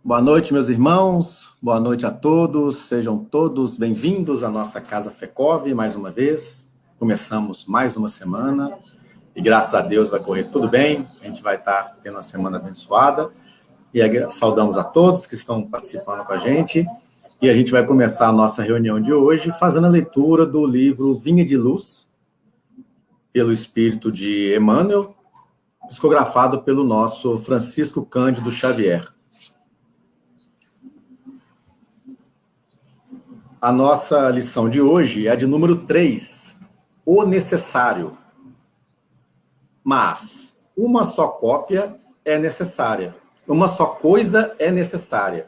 Boa noite, meus irmãos. Boa noite a todos. Sejam todos bem-vindos à nossa Casa FECOV, mais uma vez. Começamos mais uma semana e, graças a Deus, vai correr tudo bem. A gente vai estar tendo uma semana abençoada. E saudamos a todos que estão participando com a gente. E a gente vai começar a nossa reunião de hoje fazendo a leitura do livro Vinha de Luz, pelo Espírito de Emmanuel, psicografado pelo nosso Francisco Cândido Xavier. A nossa lição de hoje é a de número 3, o necessário. Mas uma só cópia é necessária. Uma só coisa é necessária.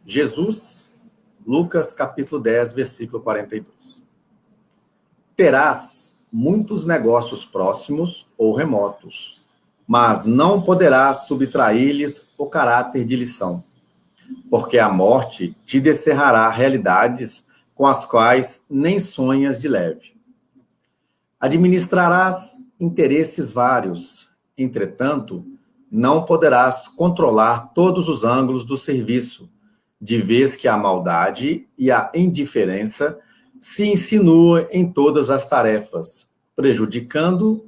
Jesus, Lucas capítulo 10, versículo 42. Terás muitos negócios próximos ou remotos, mas não poderás subtrair-lhes o caráter de lição, porque a morte te descerrará realidades com as quais nem sonhas de leve. Administrarás interesses vários, entretanto, não poderás controlar todos os ângulos do serviço, de vez que a maldade e a indiferença se insinuam em todas as tarefas, prejudicando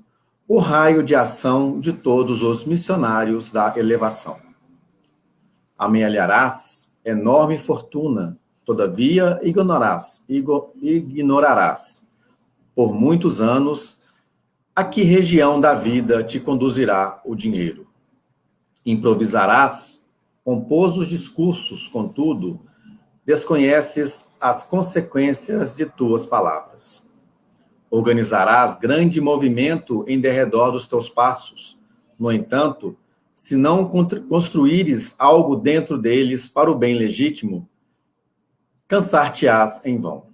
o raio de ação de todos os missionários da elevação. Amealharás enorme fortuna, todavia ignorarás por muitos anos a que região da vida te conduzirá o dinheiro. Improvisarás pomposos discursos, contudo, desconheces as consequências de tuas palavras. Organizarás grande movimento em derredor dos teus passos. No entanto, se não construíres algo dentro deles para o bem legítimo, cansar-te-ás em vão.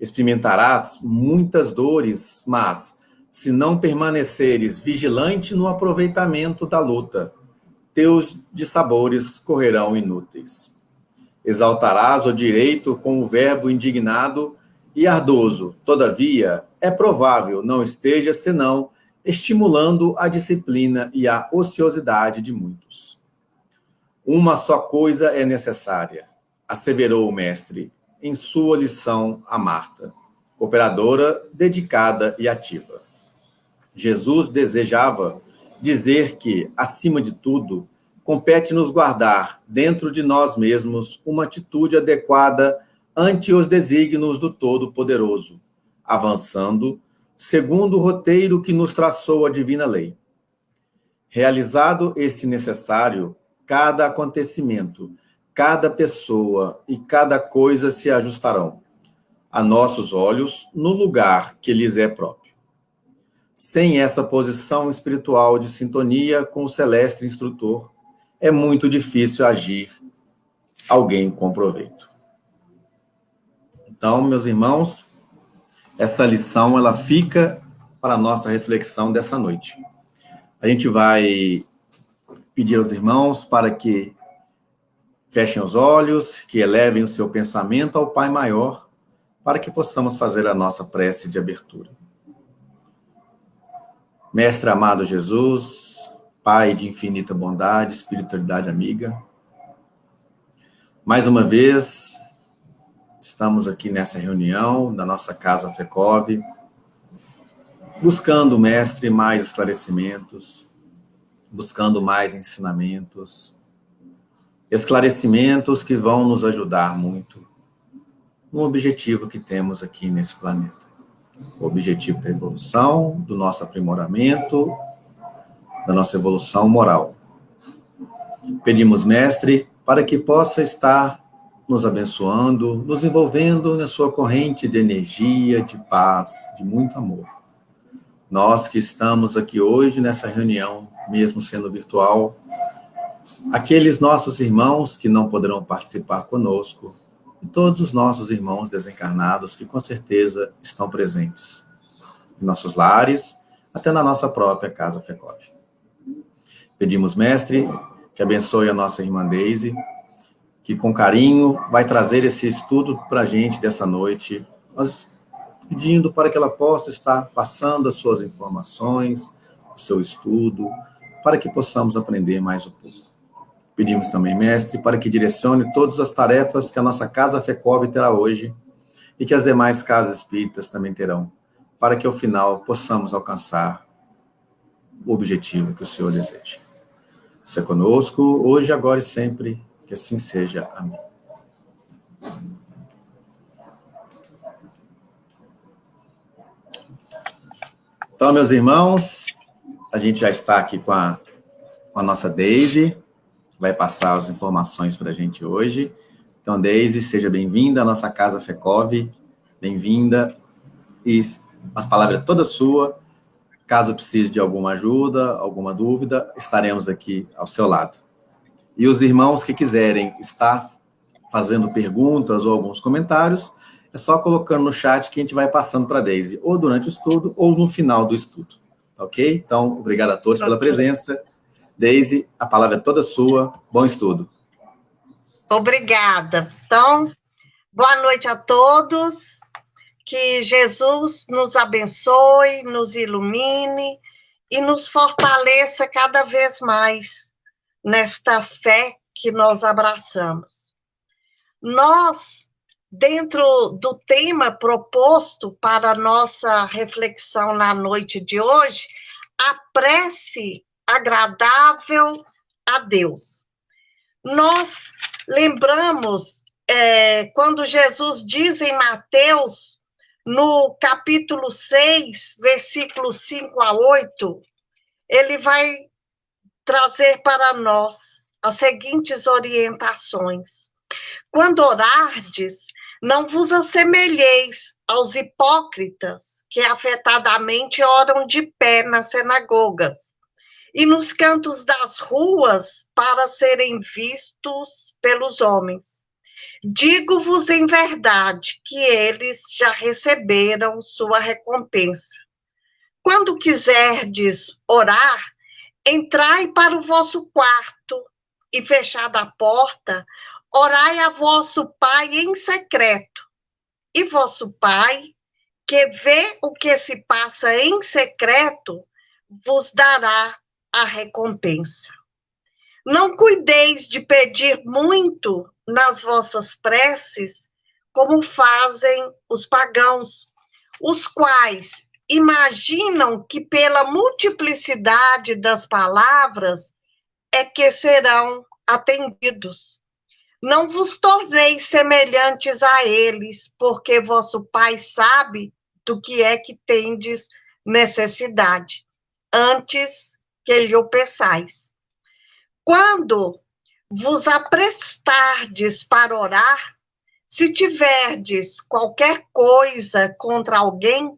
Experimentarás muitas dores, mas, se não permaneceres vigilante no aproveitamento da luta, teus dissabores correrão inúteis. Exaltarás o direito com o verbo indignado e ardoso, todavia, é provável não esteja senão estimulando a disciplina e a ociosidade de muitos. Uma só coisa é necessária, asseverou o mestre em sua lição a Marta, cooperadora dedicada e ativa. Jesus desejava dizer que, acima de tudo, compete-nos guardar dentro de nós mesmos uma atitude adequada ante os desígnios do Todo-Poderoso, avançando segundo o roteiro que nos traçou a divina lei. Realizado esse necessário, cada acontecimento, cada pessoa e cada coisa se ajustarão, a nossos olhos, no lugar que lhes é próprio. Sem essa posição espiritual de sintonia com o celeste instrutor, é muito difícil agir alguém com proveito. Então, meus irmãos, essa lição ela fica para a nossa reflexão dessa noite. A gente vai pedir aos irmãos para que fechem os olhos, que elevem o seu pensamento ao Pai Maior, para que possamos fazer a nossa prece de abertura. Mestre amado Jesus, Pai de infinita bondade, espiritualidade amiga, mais uma vez estamos aqui nessa reunião da nossa Casa FECOV, buscando, Mestre, mais esclarecimentos, buscando mais ensinamentos, esclarecimentos que vão nos ajudar muito no objetivo que temos aqui nesse planeta. O objetivo da evolução, do nosso aprimoramento, da nossa evolução moral. Pedimos, Mestre, para que possa estar nos abençoando, nos envolvendo na sua corrente de energia, de paz, de muito amor. Nós que estamos aqui hoje nessa reunião, mesmo sendo virtual, aqueles nossos irmãos que não poderão participar conosco, e todos os nossos irmãos desencarnados que com certeza estão presentes em nossos lares, até na nossa própria Casa FECOV. Pedimos, Mestre, que abençoe a nossa irmã Deise, que com carinho vai trazer esse estudo para a gente dessa noite, mas pedindo para que ela possa estar passando as suas informações, o seu estudo, para que possamos aprender mais um pouco. Pedimos também, mestre, para que direcione todas as tarefas que a nossa Casa FECOV terá hoje e que as demais casas espíritas também terão, para que ao final possamos alcançar o objetivo que o Senhor deseja. Seja conosco, hoje, agora e sempre, que assim seja. Amém. Então, meus irmãos, a gente já está aqui com a nossa Deise, que vai passar as informações para a gente hoje. Então, Deise, seja bem-vinda à nossa Casa FECOV, bem-vinda, e as palavras toda sua. Caso precise de alguma ajuda, alguma dúvida, estaremos aqui ao seu lado. E os irmãos que quiserem estar fazendo perguntas ou alguns comentários, é só colocando no chat que a gente vai passando para a Deise, ou durante o estudo, ou no final do estudo. Ok? Então, obrigado a todos pela presença. Deise, a palavra é toda sua. Bom estudo. Obrigada. Então, boa noite a todos. Que Jesus nos abençoe, nos ilumine e nos fortaleça cada vez mais nesta fé que nós abraçamos. Nós, dentro do tema proposto para a nossa reflexão na noite de hoje, a prece agradável a Deus. Nós lembramos quando Jesus diz em Mateus, no capítulo 6, versículos 5 a 8, ele vai trazer para nós as seguintes orientações. Quando orardes, não vos assemelheis aos hipócritas, que afetadamente oram de pé nas sinagogas e nos cantos das ruas para serem vistos pelos homens. Digo-vos em verdade que eles já receberam sua recompensa. Quando quiserdes orar, entrai para o vosso quarto e, fechada a porta, orai a vosso Pai em secreto. E vosso Pai, que vê o que se passa em secreto, vos dará a recompensa. Não cuideis de pedir muito nas vossas preces, como fazem os pagãos, os quais imaginam que pela multiplicidade das palavras é que serão atendidos. Não vos torneis semelhantes a eles, porque vosso Pai sabe do que é que tendes necessidade, antes que lhe o peçais. Quando vos aprestardes para orar, se tiverdes qualquer coisa contra alguém,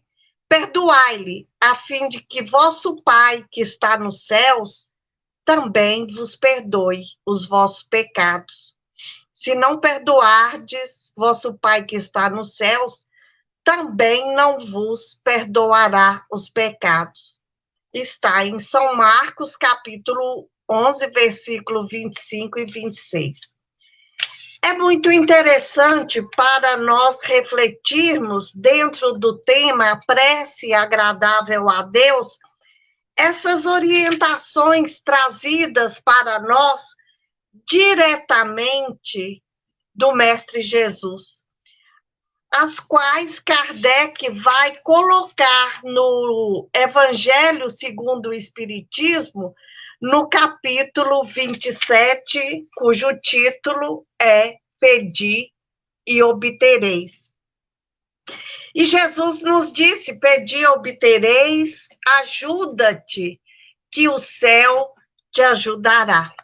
perdoai-lhe, a fim de que vosso Pai, que está nos céus, também vos perdoe os vossos pecados. Se não perdoardes, vosso Pai que está nos céus, também não vos perdoará os pecados. Está em São Marcos, capítulo 11, versículo 25 e 26. É muito interessante para nós refletirmos dentro do tema prece agradável a Deus, essas orientações trazidas para nós diretamente do Mestre Jesus, as quais Kardec vai colocar no Evangelho segundo o Espiritismo, no capítulo 27, cujo título é Pedi e obtereis. E Jesus nos disse, pedi e obtereis, ajuda-te, que o céu te ajudará.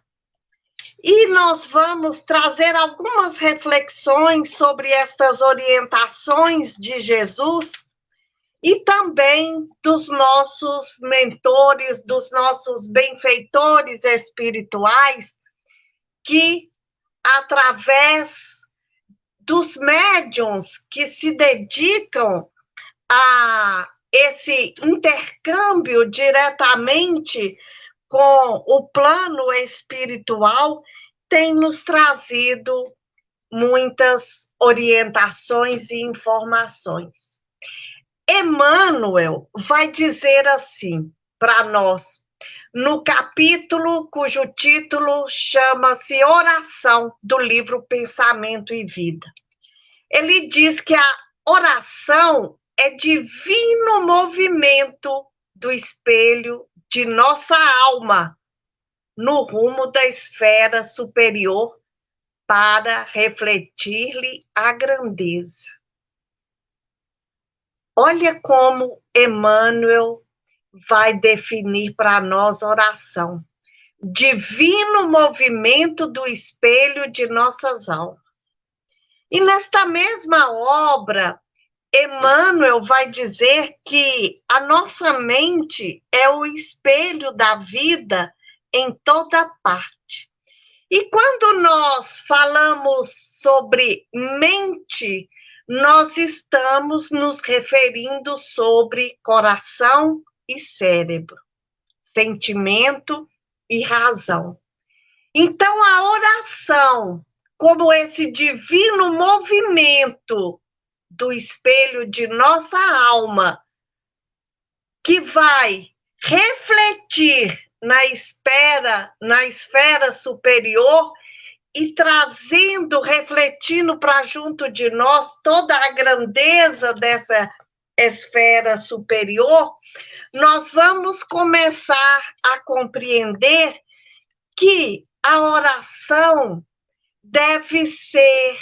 E nós vamos trazer algumas reflexões sobre estas orientações de Jesus e também dos nossos mentores, dos nossos benfeitores espirituais, que, através dos médiuns que se dedicam a esse intercâmbio diretamente com o plano espiritual, tem nos trazido muitas orientações e informações. Emmanuel vai dizer assim para nós: no capítulo cujo título chama-se Oração, do livro Pensamento e Vida. Ele diz que a oração é divino movimento do espelho de nossa alma no rumo da esfera superior para refletir-lhe a grandeza. Olha como Emmanuel vai definir para nós oração. Divino movimento do espelho de nossas almas. E nesta mesma obra, Emmanuel vai dizer que a nossa mente é o espelho da vida em toda parte. E quando nós falamos sobre mente, nós estamos nos referindo sobre coração e cérebro, sentimento e razão. Então, a oração, como esse divino movimento do espelho de nossa alma, que vai refletir na esfera superior e trazendo, refletindo para junto de nós toda a grandeza dessa esfera superior, nós vamos começar a compreender que a oração deve ser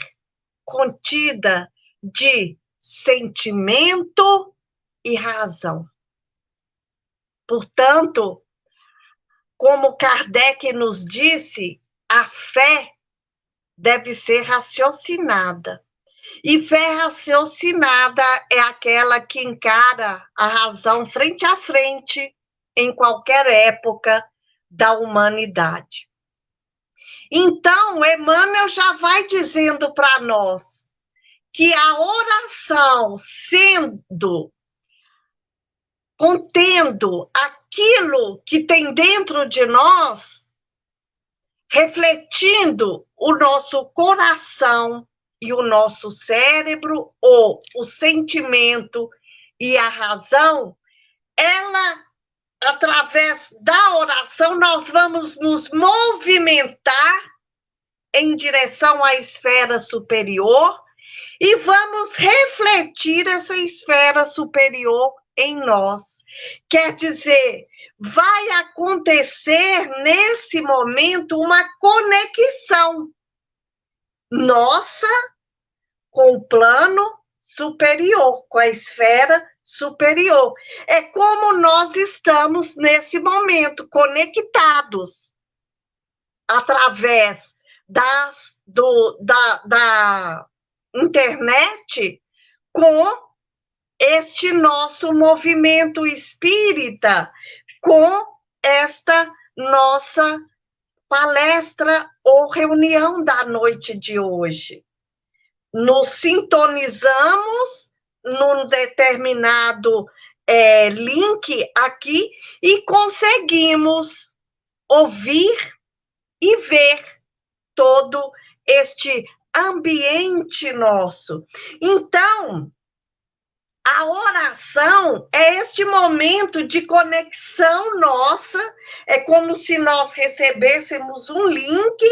contida de sentimento e razão. Portanto, como Kardec nos disse, a fé deve ser raciocinada. E fé raciocinada é aquela que encara a razão frente a frente em qualquer época da humanidade. Então, Emmanuel já vai dizendo para nós que a oração, contendo aquilo que tem dentro de nós, refletindo o nosso coração e o nosso cérebro, ou o sentimento e a razão, ela, através da oração, nós vamos nos movimentar em direção à esfera superior e vamos refletir essa esfera superior em nós. Quer dizer, vai acontecer nesse momento uma conexão nossa com o plano superior, com a esfera superior. É como nós estamos nesse momento conectados através da internet com este nosso movimento espírita, com esta nossa palestra ou reunião da noite de hoje. Nos sintonizamos num determinado link aqui e conseguimos ouvir e ver todo este ambiente nosso. Então, a oração é este momento de conexão nossa, é como se nós recebêssemos um link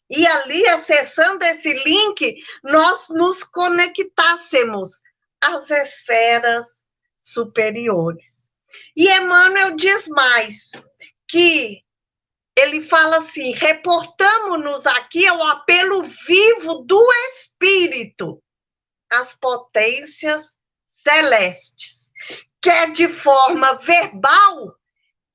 e ali, acessando esse link, nós nos conectássemos às esferas superiores. E Emmanuel diz mais, que ele fala assim, reportamos-nos aqui ao apelo vivo do Espírito, às potências celestes, quer de forma verbal,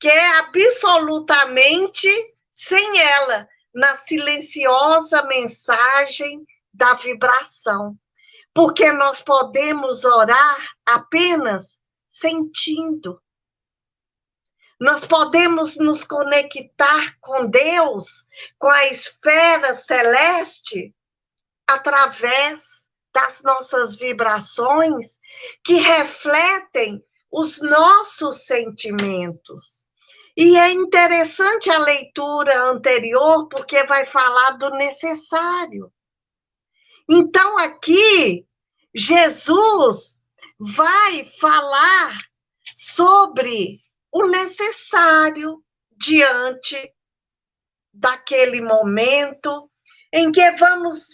quer absolutamente sem ela, na silenciosa mensagem da vibração. Porque nós podemos orar apenas sentindo. Nós podemos nos conectar com Deus, com a esfera celeste, através das nossas vibrações, que refletem os nossos sentimentos. E é interessante a leitura anterior, porque vai falar do necessário. Então, aqui, Jesus vai falar sobre o necessário diante daquele momento em que vamos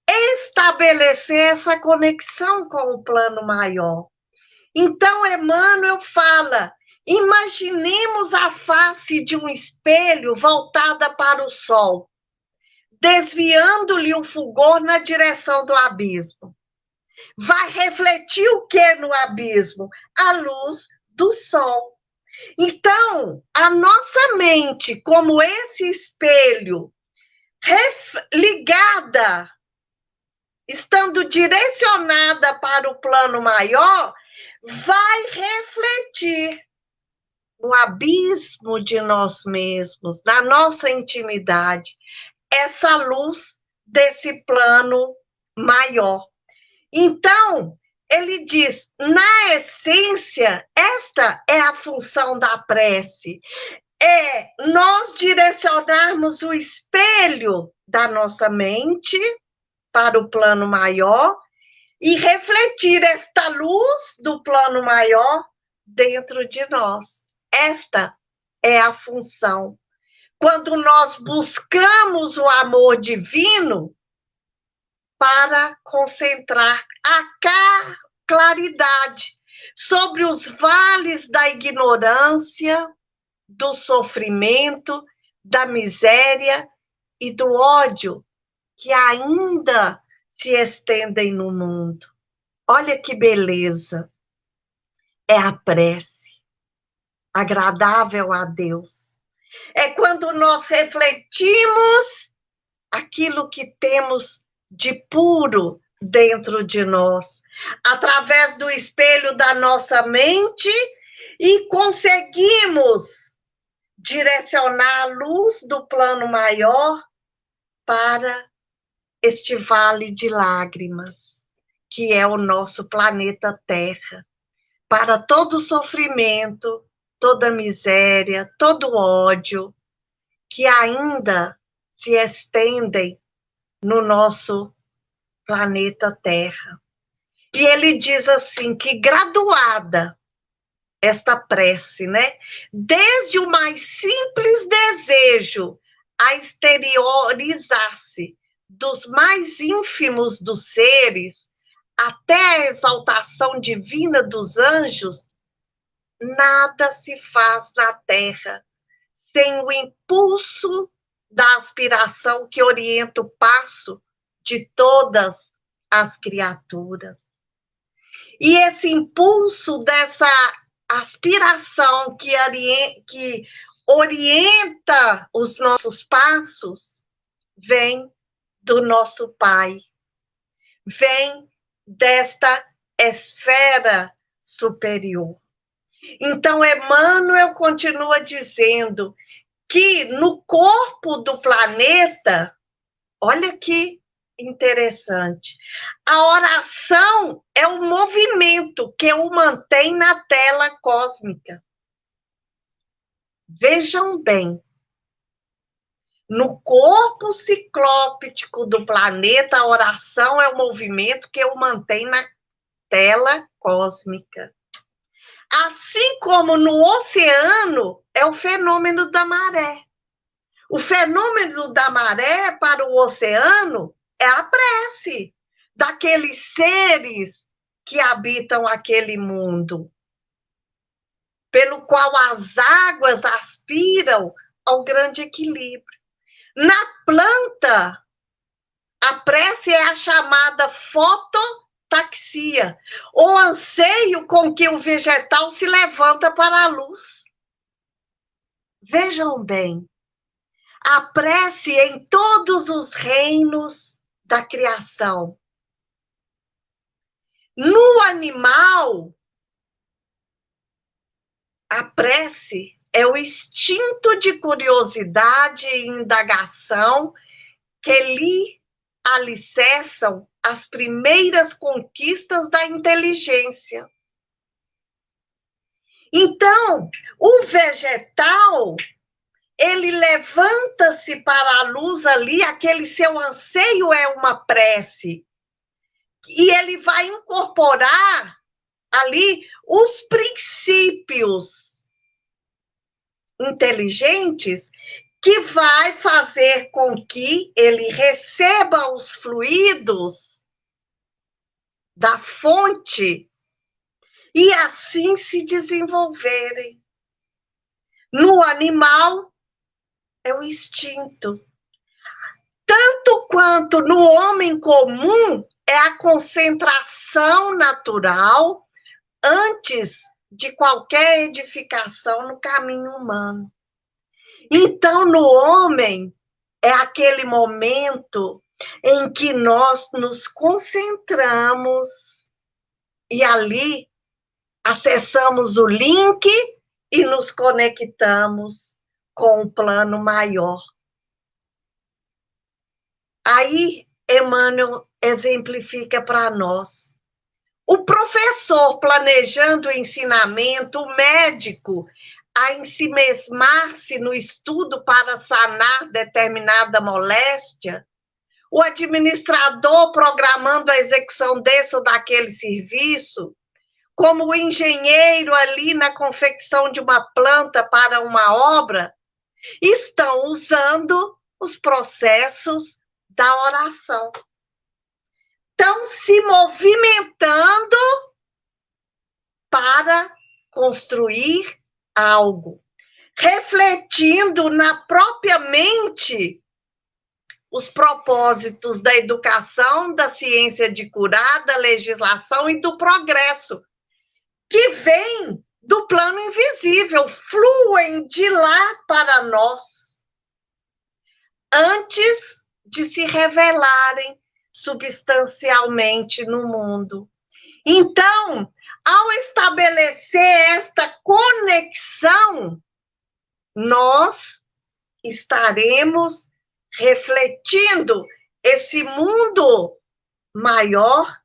estabelecer essa conexão com o plano maior. Então, Emmanuel fala, imaginemos a face de um espelho voltada para o sol, desviando-lhe o fulgor na direção do abismo. Vai refletir o que no abismo? A luz do sol. Então, a nossa mente, como esse espelho, ligada, estando direcionada para o plano maior, vai refletir no abismo de nós mesmos, na nossa intimidade, essa luz desse plano maior. Então, ele diz, na essência, esta é a função da prece, é nós direcionarmos o espelho da nossa mente para o plano maior e refletir esta luz do plano maior dentro de nós. Esta é a função. Quando nós buscamos o amor divino para concentrar a claridade sobre os vales da ignorância, do sofrimento, da miséria e do ódio que ainda se estendem no mundo. Olha que beleza! É a prece, agradável a Deus. É quando nós refletimos aquilo que temos de puro dentro de nós, através do espelho da nossa mente, e conseguimos direcionar a luz do plano maior para este vale de lágrimas, que é o nosso planeta Terra, para todo sofrimento, toda miséria, todo ódio, que ainda se estendem no nosso planeta Terra. E ele diz assim, que graduada esta prece, né? Desde o mais simples desejo a exteriorizar-se dos mais ínfimos dos seres até a exaltação divina dos anjos, nada se faz na Terra sem o impulso da aspiração que orienta o passo de todas as criaturas. E esse impulso dessa aspiração que orienta os nossos passos vem do nosso Pai, vem desta esfera superior. Então, Emmanuel continua dizendo que no corpo do planeta, olha que interessante, a oração é o movimento que o mantém na tela cósmica. Vejam bem, no corpo ciclóptico do planeta, a oração é o movimento que o mantém na tela cósmica. Assim como no oceano, é o fenômeno da maré. O fenômeno da maré para o oceano é a prece daqueles seres que habitam aquele mundo, pelo qual as águas aspiram ao grande equilíbrio. Na planta, a prece é a chamada fototaxia, o anseio com que o vegetal se levanta para a luz. Vejam bem, a prece em todos os reinos da criação. No animal, a prece é o instinto de curiosidade e indagação que lhe alicerçam as primeiras conquistas da inteligência. Então, o vegetal, ele levanta-se para a luz ali, aquele seu anseio é uma prece. E ele vai incorporar ali os princípios inteligentes que vai fazer com que ele receba os fluidos da fonte e assim se desenvolverem. No animal, é o instinto. Tanto quanto no homem comum, é a concentração natural antes de qualquer edificação no caminho humano. Então, no homem, é aquele momento em que nós nos concentramos e ali acessamos o link e nos conectamos com o plano maior. Aí, Emmanuel exemplifica para nós. O professor planejando o ensinamento, o médico a ensimesmar-se no estudo para sanar determinada moléstia, o administrador programando a execução desse ou daquele serviço, como o engenheiro ali na confecção de uma planta para uma obra, estão usando os processos da oração. Estão se movimentando para construir algo, refletindo na própria mente os propósitos da educação, da ciência de curar, da legislação e do progresso, que vem do plano invisível, fluem de lá para nós, antes de se revelarem substancialmente no mundo. Então, ao estabelecer esta conexão, nós estaremos refletindo esse mundo maior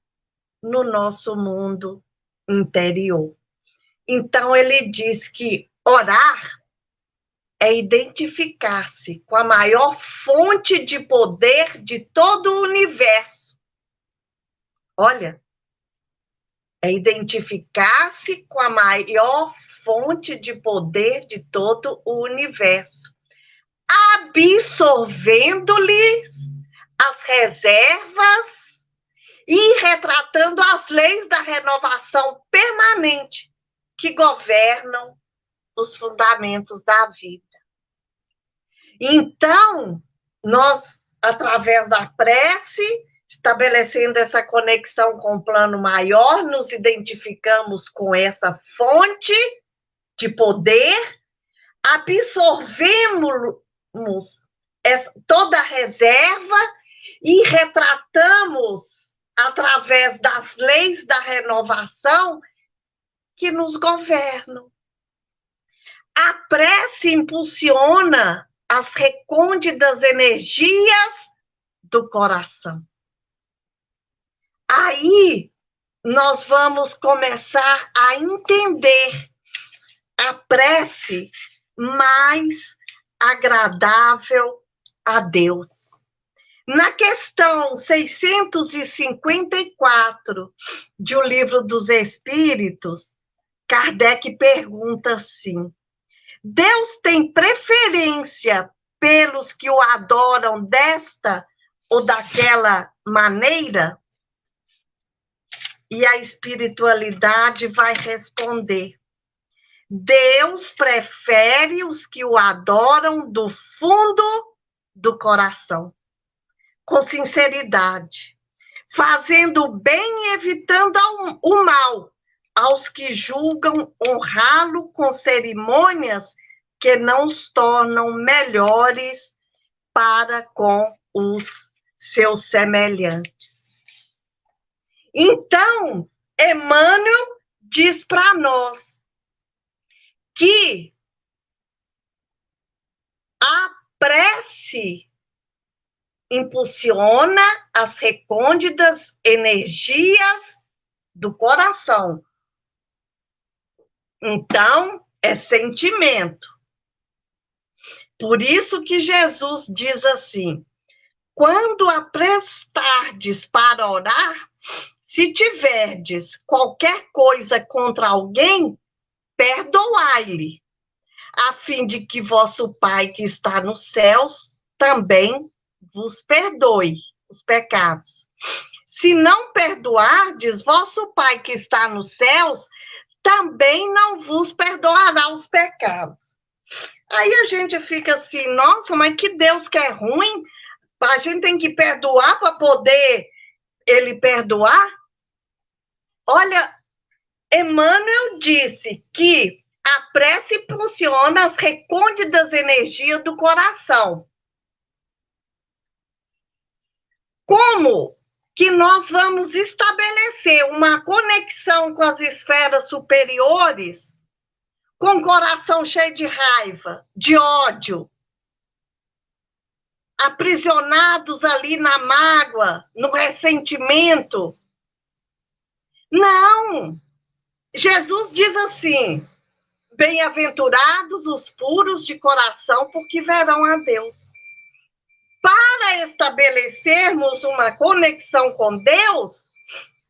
no nosso mundo interior. Então, ele diz que orar é identificar-se com a maior fonte de poder de todo o universo. Olha, é identificar-se com a maior fonte de poder de todo o universo, absorvendo-lhes as reservas e retratando as leis da renovação permanente que governam os fundamentos da vida. Então, nós, através da prece, estabelecendo essa conexão com o plano maior, nos identificamos com essa fonte de poder, absorvemos toda a reserva e retratamos, através das leis da renovação, que nos governam. A prece impulsiona as recônditas energias do coração. Aí nós vamos começar a entender a prece mais agradável a Deus. Na questão 654 de O Livro dos Espíritos, Kardec pergunta assim: Deus tem preferência pelos que o adoram desta ou daquela maneira? E a espiritualidade vai responder: Deus prefere os que o adoram do fundo do coração, com sinceridade, fazendo o bem e evitando o mal, aos que julgam honrá-lo com cerimônias que não os tornam melhores para com os seus semelhantes. Então, Emmanuel diz para nós que a prece impulsiona as recônditas energias do coração. Então, é sentimento. Por isso que Jesus diz assim: quando aprestardes para orar, se tiverdes qualquer coisa contra alguém, perdoai-lhe, a fim de que vosso Pai que está nos céus também vos perdoe os pecados. Se não perdoardes, vosso Pai que está nos céus também não vos perdoará os pecados. Aí a gente fica assim, nossa, mas que Deus que é ruim? A gente tem que perdoar para poder ele perdoar? Olha, Emmanuel disse que a prece funciona as recônditas energias do coração. Como que nós vamos estabelecer uma conexão com as esferas superiores com o coração cheio de raiva, de ódio, aprisionados ali na mágoa, no ressentimento? Não! Jesus diz assim: bem-aventurados os puros de coração, porque verão a Deus. Para estabelecermos uma conexão com Deus,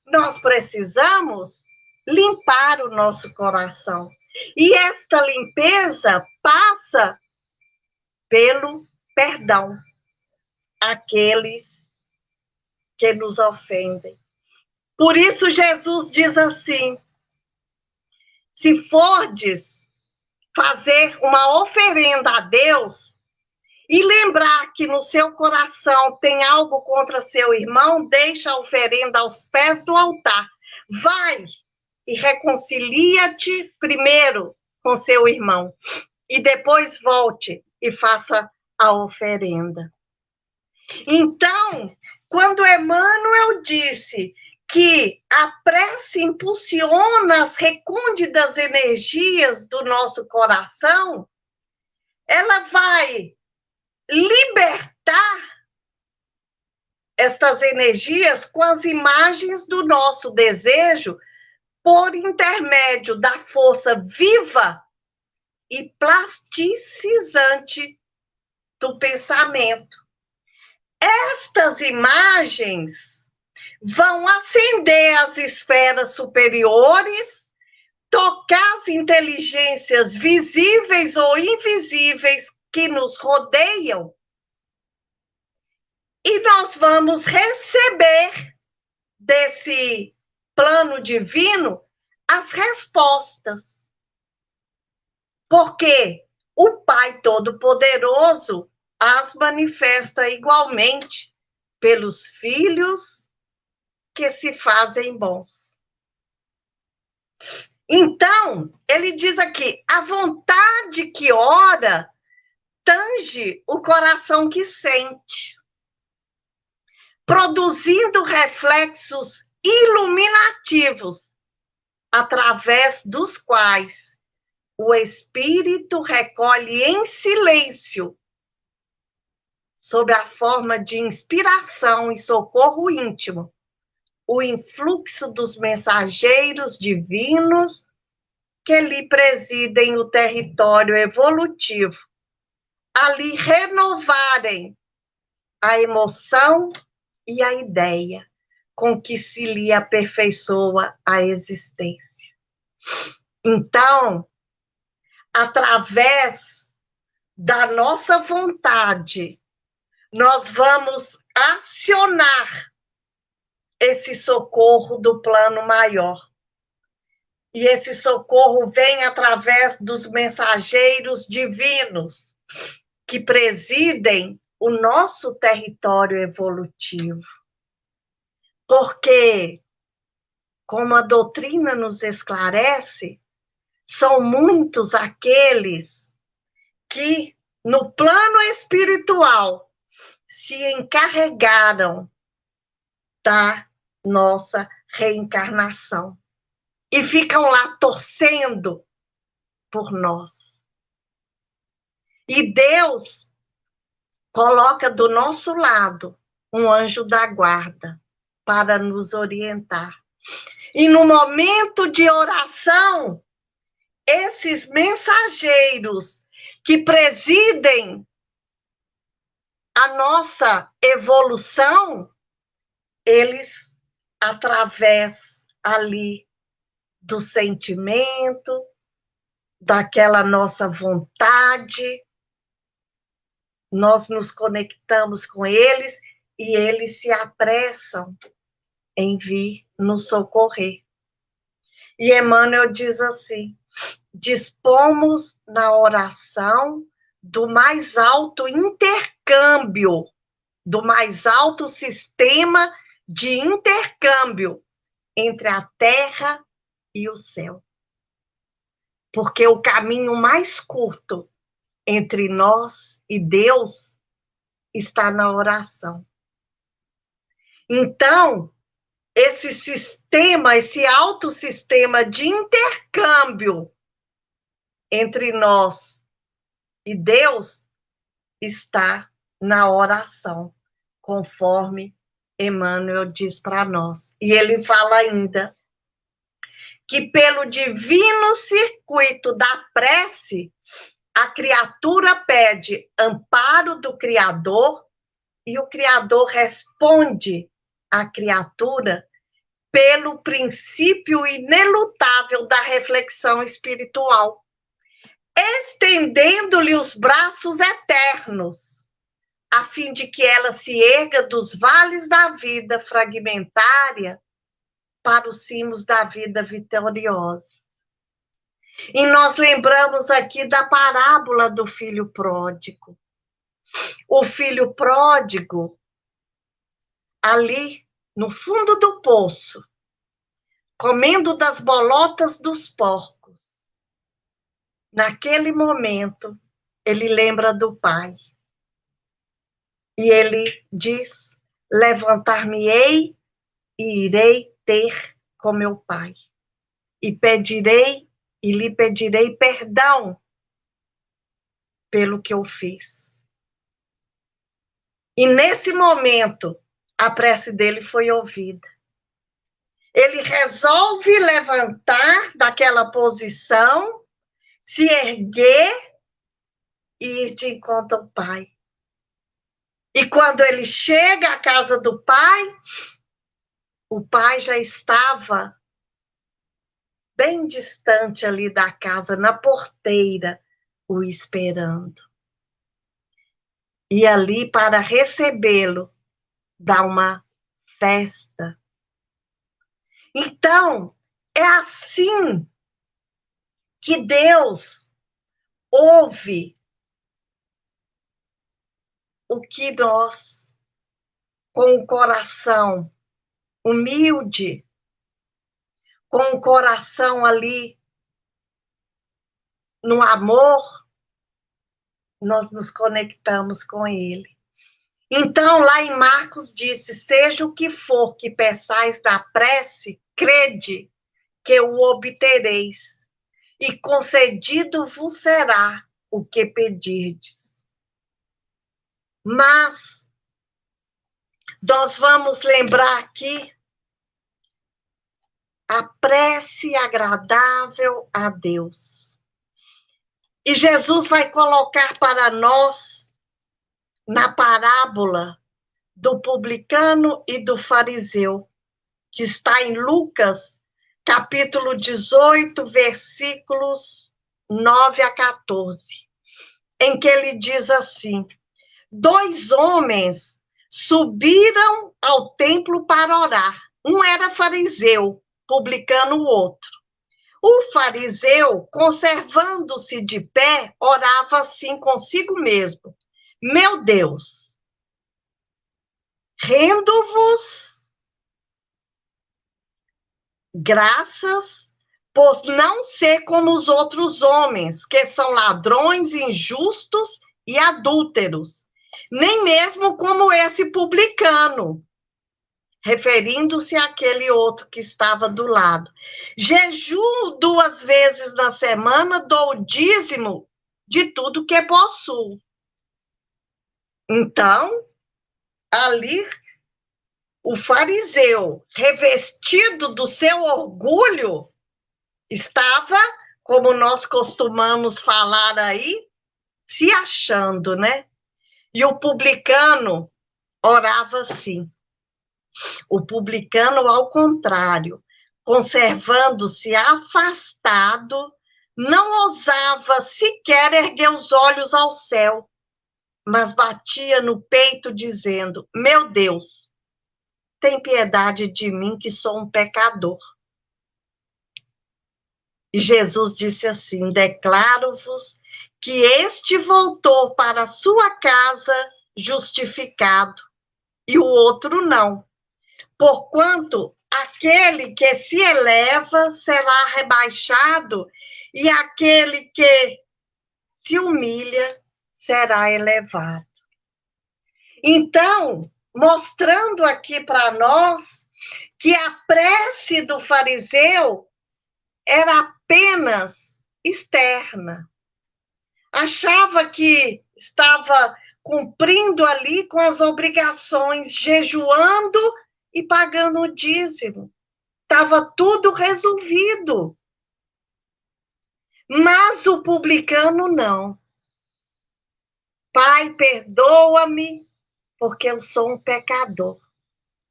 nós precisamos limpar o nosso coração. E esta limpeza passa pelo perdão àqueles que nos ofendem. Por isso Jesus diz assim: se fordes fazer uma oferenda a Deus e lembrar que no seu coração tem algo contra seu irmão, deixa a oferenda aos pés do altar. Vai e reconcilia-te primeiro com seu irmão e depois volte e faça a oferenda. Então, quando Emmanuel disse que a prece impulsiona as recônditas energias do nosso coração, ela vai libertar estas energias com as imagens do nosso desejo por intermédio da força viva e plasticizante do pensamento. Estas imagens vão acender as esferas superiores, tocar as inteligências visíveis ou invisíveis que nos rodeiam, e nós vamos receber desse plano divino as respostas. Porque o Pai Todo-Poderoso as manifesta igualmente pelos filhos que se fazem bons. Então, ele diz aqui: a vontade que ora tange o coração que sente, produzindo reflexos iluminativos, através dos quais o espírito recolhe em silêncio, sob a forma de inspiração e socorro íntimo, o influxo dos mensageiros divinos que lhe presidem o território evolutivo, a lhe renovarem a emoção e a ideia com que se lhe aperfeiçoa a existência. Então, através da nossa vontade, nós vamos acionar esse socorro do plano maior. E esse socorro vem através dos mensageiros divinos que presidem o nosso território evolutivo. Porque, como a doutrina nos esclarece, são muitos aqueles que, no plano espiritual, se encarregaram da nossa reencarnação e ficam lá torcendo por nós. E Deus coloca do nosso lado um anjo da guarda para nos orientar. E no momento de oração, esses mensageiros que presidem a nossa evolução, eles, através ali do sentimento, daquela nossa vontade, nós nos conectamos com eles e eles se apressam em vir nos socorrer. E Emmanuel diz assim: dispomos na oração do mais alto intercâmbio, do mais alto sistema de intercâmbio entre a terra e o céu. Porque o caminho mais curto entre nós e Deus está na oração. Então, esse sistema, esse alto sistema de intercâmbio entre nós e Deus está na oração, conforme Emmanuel diz para nós. E ele fala ainda que pelo divino circuito da prece, a criatura pede amparo do Criador e o Criador responde à criatura pelo princípio inelutável da reflexão espiritual, estendendo-lhe os braços eternos, a fim de que ela se erga dos vales da vida fragmentária para os cimos da vida vitoriosa. E nós lembramos aqui da parábola do filho pródigo. O filho pródigo, ali no fundo do poço, comendo das bolotas dos porcos. Naquele momento, ele lembra do pai. E ele diz: levantar-me-ei e irei ter com meu pai. E lhe pedirei perdão pelo que eu fiz. E nesse momento, a prece dele foi ouvida. Ele resolve levantar daquela posição, se erguer e ir de encontro ao pai. E quando ele chega à casa do pai, o pai já estava bem distante ali da casa, na porteira, o esperando. E ali, para recebê-lo, dá uma festa. Então, é assim que Deus ouve o que nós, com o coração humilde, com o coração ali no amor, nós nos conectamos com Ele. Então, lá em Marcos disse: seja o que for que peçais na prece, crede que o obtereis, e concedido vos será o que pedirdes. Mas nós vamos lembrar aqui a prece agradável a Deus. E Jesus vai colocar para nós, na parábola do publicano e do fariseu, que está em Lucas, capítulo 18, versículos 9 a 14, em que ele diz assim: 2 homens subiram ao templo para orar. Um era fariseu, publicano o outro. O fariseu, conservando-se de pé, orava assim consigo mesmo: meu Deus, rendo-vos graças, por não ser como os outros homens, que são ladrões, injustos e adúlteros, nem mesmo como esse publicano, referindo-se àquele outro que estava do lado. Jejuo 2 vezes na semana, dou o dízimo de tudo que possuo. Então, ali, o fariseu, revestido do seu orgulho, estava, como nós costumamos falar aí, se achando, né? E o publicano orava assim. O publicano, ao contrário, conservando-se afastado, não ousava sequer erguer os olhos ao céu, mas batia no peito dizendo: meu Deus, tem piedade de mim que sou um pecador. E Jesus disse assim: declaro-vos que este voltou para sua casa justificado, e o outro não. Porquanto aquele que se eleva será rebaixado, e aquele que se humilha será elevado. Então, mostrando aqui para nós que a prece do fariseu era apenas externa. Achava que estava cumprindo ali com as obrigações, jejuando e pagando o dízimo. Estava tudo resolvido. Mas o publicano não. Pai, perdoa-me, porque eu sou um pecador.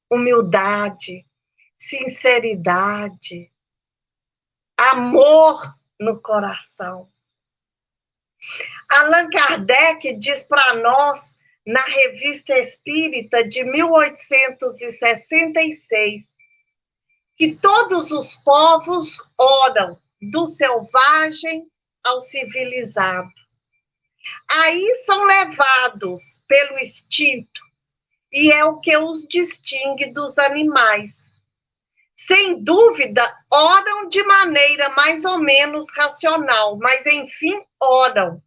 Humildade, sinceridade, amor no coração. Allan Kardec diz para nós, na Revista Espírita de 1866, que todos os povos oram, do selvagem ao civilizado. Aí são levados pelo instinto, e é o que os distingue dos animais. Sem dúvida, oram de maneira mais ou menos racional, mas, enfim, oram.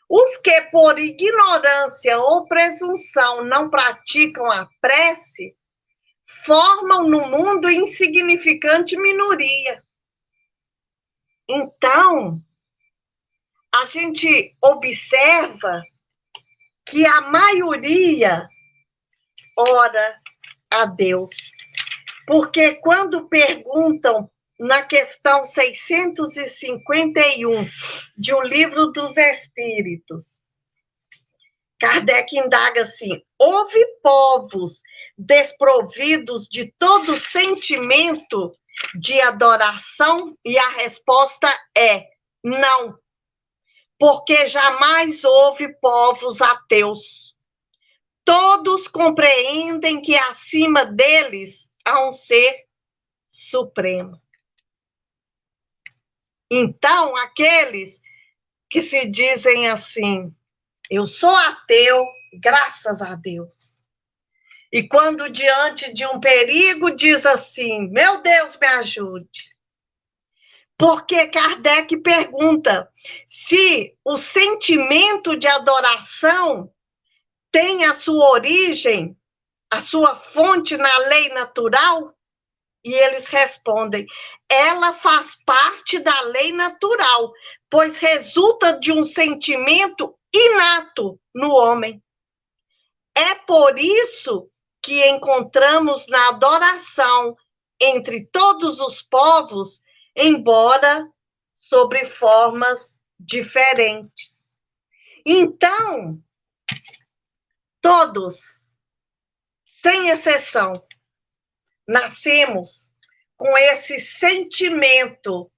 Os que, por ignorância ou presunção, não praticam a prece, formam no mundo insignificante minoria. Então, a gente observa que a maioria ora a Deus. Porque quando perguntam na questão 651 de O Livro dos Espíritos, Kardec indaga assim: houve povos desprovidos de todo sentimento de adoração? E a resposta é não, porque jamais houve povos ateus. Todos compreendem que acima deles há um ser supremo. Então, aqueles que se dizem assim: eu sou ateu, graças a Deus. E quando diante de um perigo diz assim: meu Deus, me ajude. Porque Kardec pergunta se o sentimento de adoração tem a sua origem, a sua fonte na lei natural? E eles respondem: ela faz parte da lei natural, pois resulta de um sentimento inato no homem. É por isso que encontramos na adoração entre todos os povos, embora sobre formas diferentes. Então, todos, sem exceção, nascemos com esse sentimento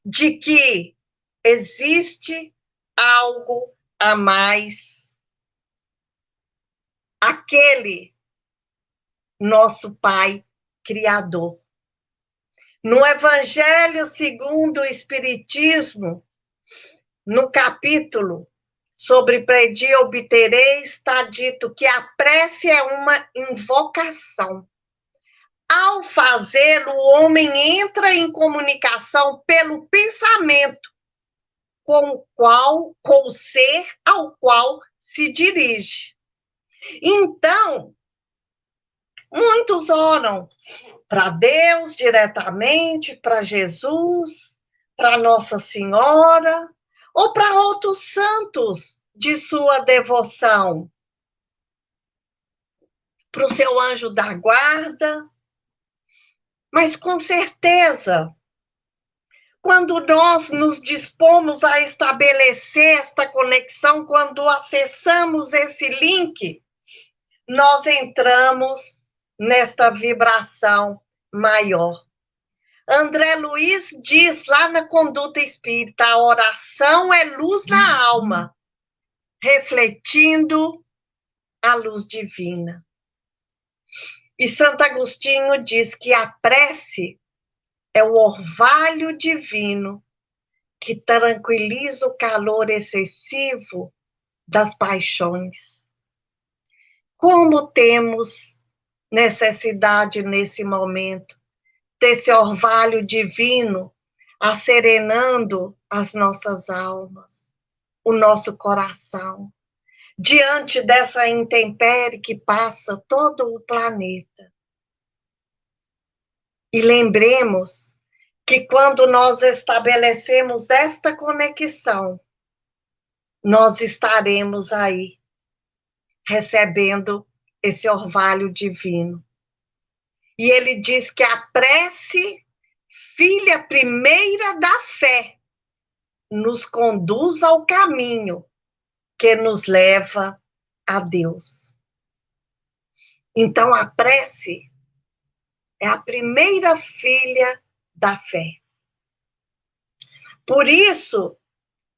de que existe algo a mais. Aquele nosso Pai Criador. No Evangelho segundo o Espiritismo, no capítulo sobre pedir obtereis, está dito que a prece é uma invocação. Ao fazê-lo, o homem entra em comunicação pelo pensamento com o ser ao qual se dirige. Então, muitos oram para Deus diretamente, para Jesus, para Nossa Senhora, ou para outros santos de sua devoção, para o seu anjo da guarda. Mas, com certeza, quando nós nos dispomos a estabelecer esta conexão, quando acessamos esse link, nós entramos nesta vibração maior. André Luiz diz lá na Conduta Espírita, a oração é luz na alma, refletindo a luz divina. E Santo Agostinho diz que a prece é o orvalho divino que tranquiliza o calor excessivo das paixões. Como temos necessidade nesse momento desse orvalho divino acerenando as nossas almas, o nosso coração, diante dessa intempérie que passa todo o planeta. E lembremos que quando nós estabelecemos esta conexão, nós estaremos aí recebendo esse orvalho divino. E ele diz que a prece, filha primeira da fé, nos conduz ao caminho que nos leva a Deus. Então, a prece é a primeira filha da fé. Por isso,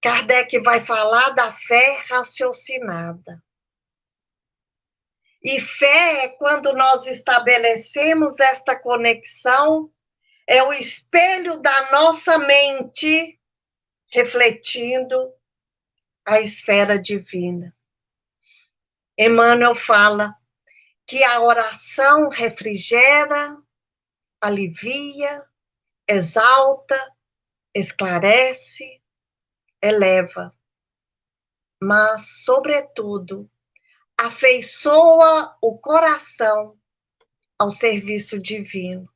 Kardec vai falar da fé raciocinada. E fé é quando nós estabelecemos esta conexão, é o espelho da nossa mente refletindo a esfera divina. Emmanuel fala que a oração refrigera, alivia, exalta, esclarece, eleva, mas, sobretudo, afeiçoa o coração ao serviço divino.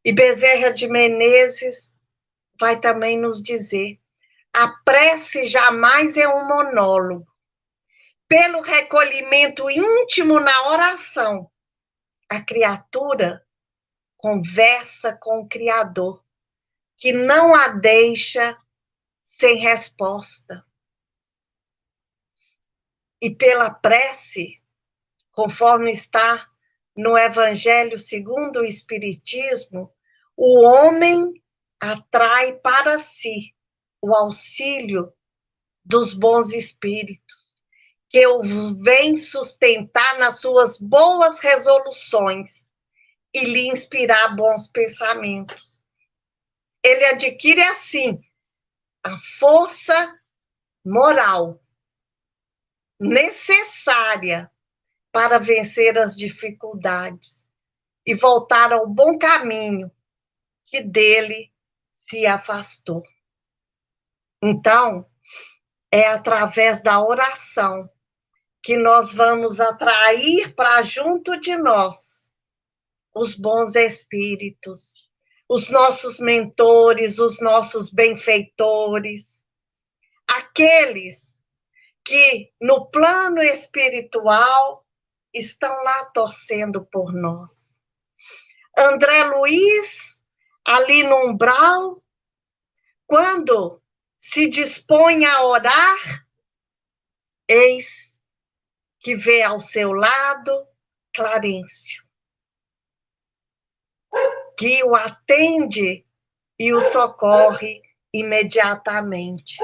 E Bezerra de Menezes vai também nos dizer: a prece jamais é um monólogo. Pelo recolhimento íntimo na oração, a criatura conversa com o Criador, que não a deixa sem resposta. E pela prece, conforme está no Evangelho segundo o Espiritismo, o homem atrai para si o auxílio dos bons espíritos, que o vem sustentar nas suas boas resoluções e lhe inspirar bons pensamentos. Ele adquire, assim, a força moral necessária para vencer as dificuldades e voltar ao bom caminho que dele se afastou. Então, é através da oração que nós vamos atrair para junto de nós os bons espíritos, os nossos mentores, os nossos benfeitores, aqueles que no plano espiritual estão lá torcendo por nós. André Luiz, ali no umbral, quando se dispõe a orar, eis que vê ao seu lado Clarencio, que o atende e o socorre imediatamente.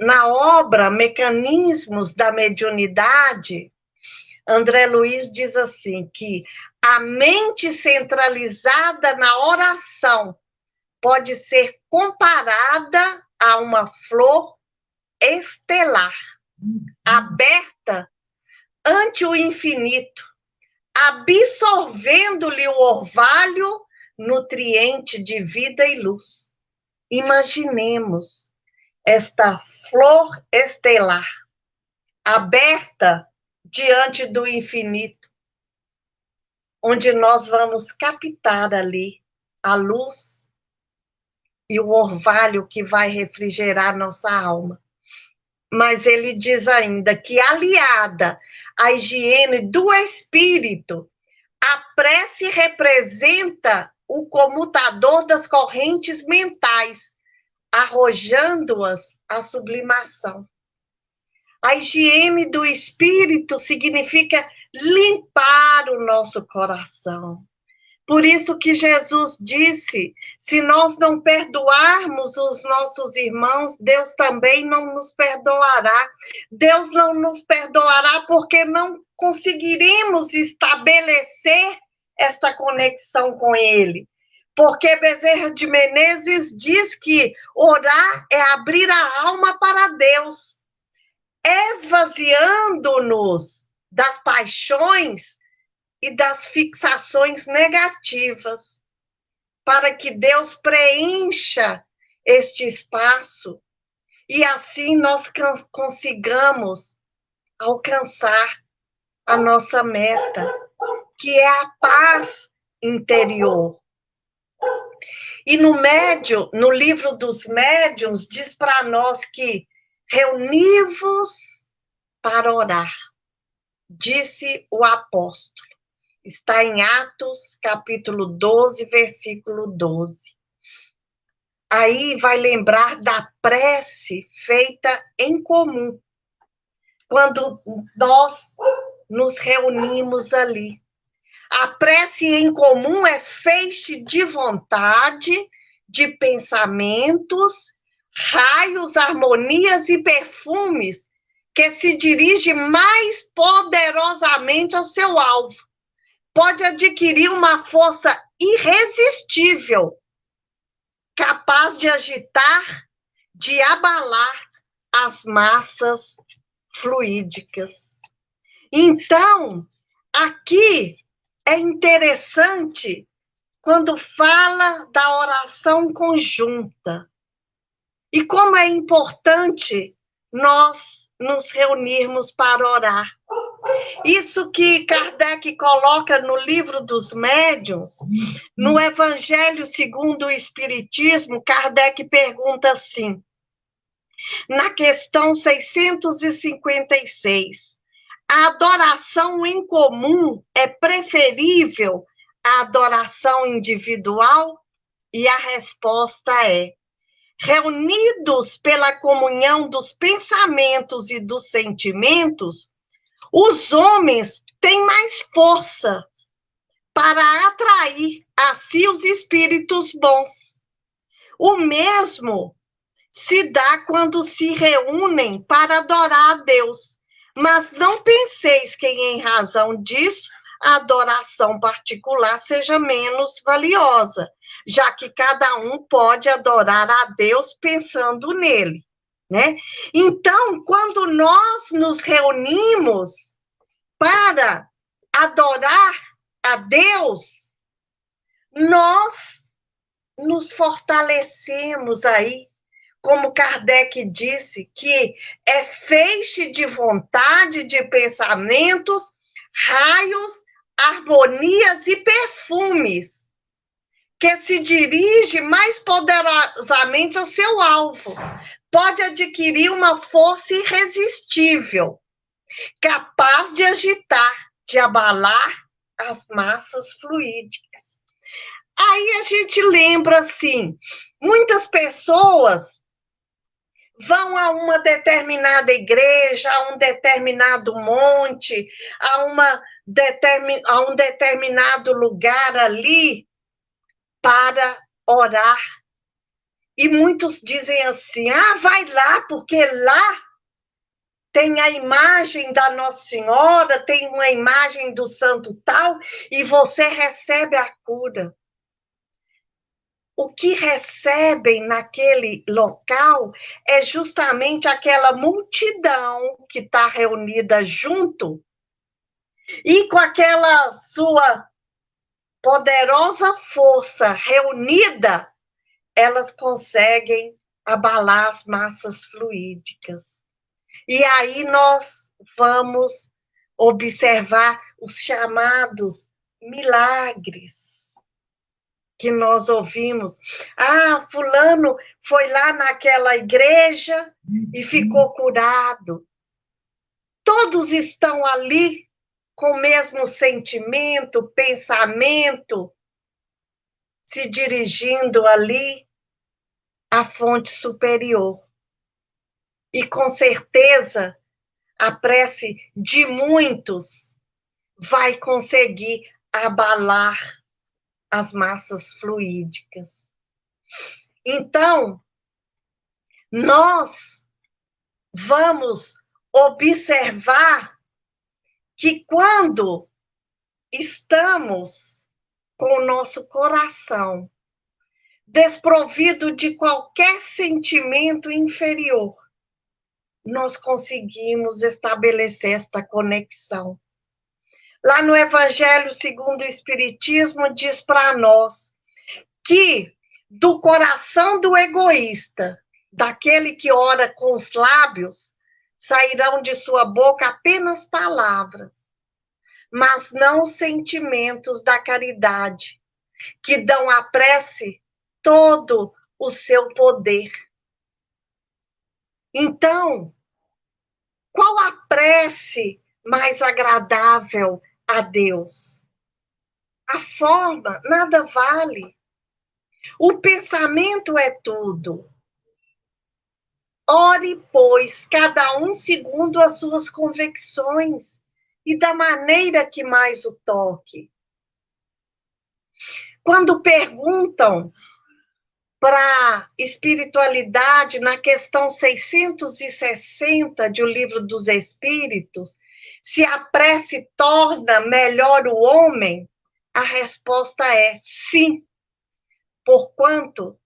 Na obra Mecanismos da Mediunidade, André Luiz diz assim, que a mente centralizada na oração pode ser comparada a uma flor estelar, aberta ante o infinito, absorvendo-lhe o orvalho nutriente de vida e luz. Imaginemos esta flor estelar, aberta diante do infinito, onde nós vamos captar ali a luz e o orvalho que vai refrigerar nossa alma. Mas ele diz ainda que, aliada à higiene do espírito, a prece representa o comutador das correntes mentais, arrojando-as à sublimação. A higiene do espírito significa limpar o nosso coração, Por isso que Jesus disse, se nós não perdoarmos os nossos irmãos, Deus também não nos perdoará. Deus não nos perdoará porque não conseguiremos estabelecer esta conexão com Ele. Porque Bezerra de Menezes diz que orar é abrir a alma para Deus, esvaziando-nos das paixões e das fixações negativas, para que Deus preencha este espaço e assim nós consigamos alcançar a nossa meta, que é a paz interior. E no livro dos médiuns, diz para nós que reuni-vos para orar, disse o apóstolo. Está em Atos, capítulo 12, versículo 12. Aí vai lembrar da prece feita em comum, quando nós nos reunimos ali. A prece em comum é feixe de vontade, de pensamentos, raios, harmonias e perfumes que se dirige mais poderosamente ao seu alvo. Pode adquirir uma força irresistível, capaz de agitar, de abalar as massas fluídicas. Então, aqui é interessante quando fala da oração conjunta e como é importante nós nos reunirmos para orar. Isso que Kardec coloca no livro dos médiuns, no Evangelho segundo o Espiritismo, Kardec pergunta assim, na questão 656, a adoração em comum é preferível à adoração individual? E a resposta é: reunidos pela comunhão dos pensamentos e dos sentimentos, os homens têm mais força para atrair a si os espíritos bons. O mesmo se dá quando se reúnem para adorar a Deus. Mas não penseis que, em razão disso, a adoração particular seja menos valiosa, já que cada um pode adorar a Deus pensando nele, né? Então, quando nós nos reunimos para adorar a Deus, nós nos fortalecemos aí, como Kardec disse, que é feixe de vontade, de pensamentos, raios, harmonias e perfumes, que se dirige mais poderosamente ao seu alvo. Pode adquirir uma força irresistível, capaz de agitar, de abalar as massas fluídicas. Aí a gente lembra assim, muitas pessoas vão a uma determinada igreja, a um determinado monte, a um determinado lugar ali para orar. E muitos dizem assim, vai lá, porque lá tem a imagem da Nossa Senhora, tem uma imagem do santo tal, e você recebe a cura. O que recebem naquele local é justamente aquela multidão que está reunida junto e com aquela sua poderosa força reunida, elas conseguem abalar as massas fluídicas. E aí nós vamos observar os chamados milagres que nós ouvimos. Fulano foi lá naquela igreja e ficou curado. Todos estão ali com o mesmo sentimento, pensamento, se dirigindo ali à fonte superior. E com certeza a prece de muitos vai conseguir abalar as massas fluídicas. Então, nós vamos observar que quando estamos com o nosso coração desprovido de qualquer sentimento inferior, nós conseguimos estabelecer esta conexão. Lá no Evangelho segundo o Espiritismo, diz para nós que do coração do egoísta, daquele que ora com os lábios, sairão de sua boca apenas palavras, mas não os sentimentos da caridade, que dão à prece todo o seu poder. Então, qual a prece mais agradável a Deus? A forma nada vale. O pensamento é tudo. Ore, pois, cada um segundo as suas convicções e da maneira que mais o toque. Quando perguntam para a espiritualidade, na questão 660 de O Livro dos Espíritos, se a prece torna melhor o homem, a resposta é sim, porquanto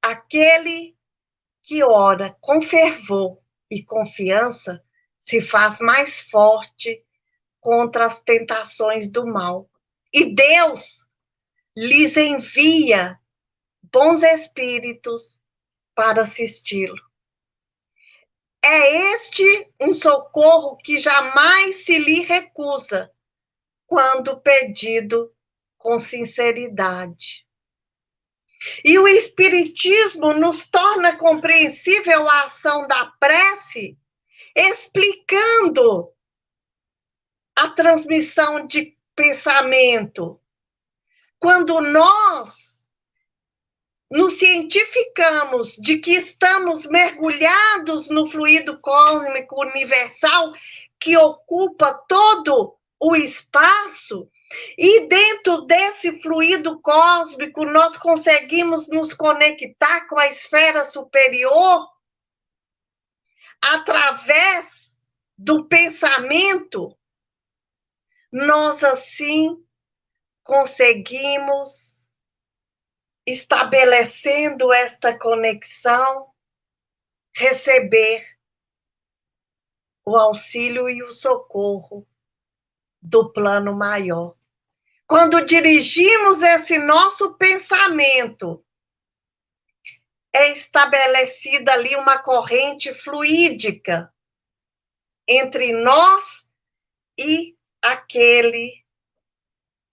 aquele que ora com fervor e confiança se faz mais forte contra as tentações do mal. E Deus lhes envia bons espíritos para assisti-lo. É este um socorro que jamais se lhe recusa, quando pedido com sinceridade. E o Espiritismo nos torna compreensível a ação da prece, explicando a transmissão de pensamento. Quando nós nos cientificamos de que estamos mergulhados no fluido cósmico universal que ocupa todo o espaço, e dentro desse fluido cósmico nós conseguimos nos conectar com a esfera superior através do pensamento, nós assim conseguimos, estabelecendo esta conexão, receber o auxílio e o socorro do plano maior. Quando dirigimos esse nosso pensamento, é estabelecida ali uma corrente fluídica entre nós e aquele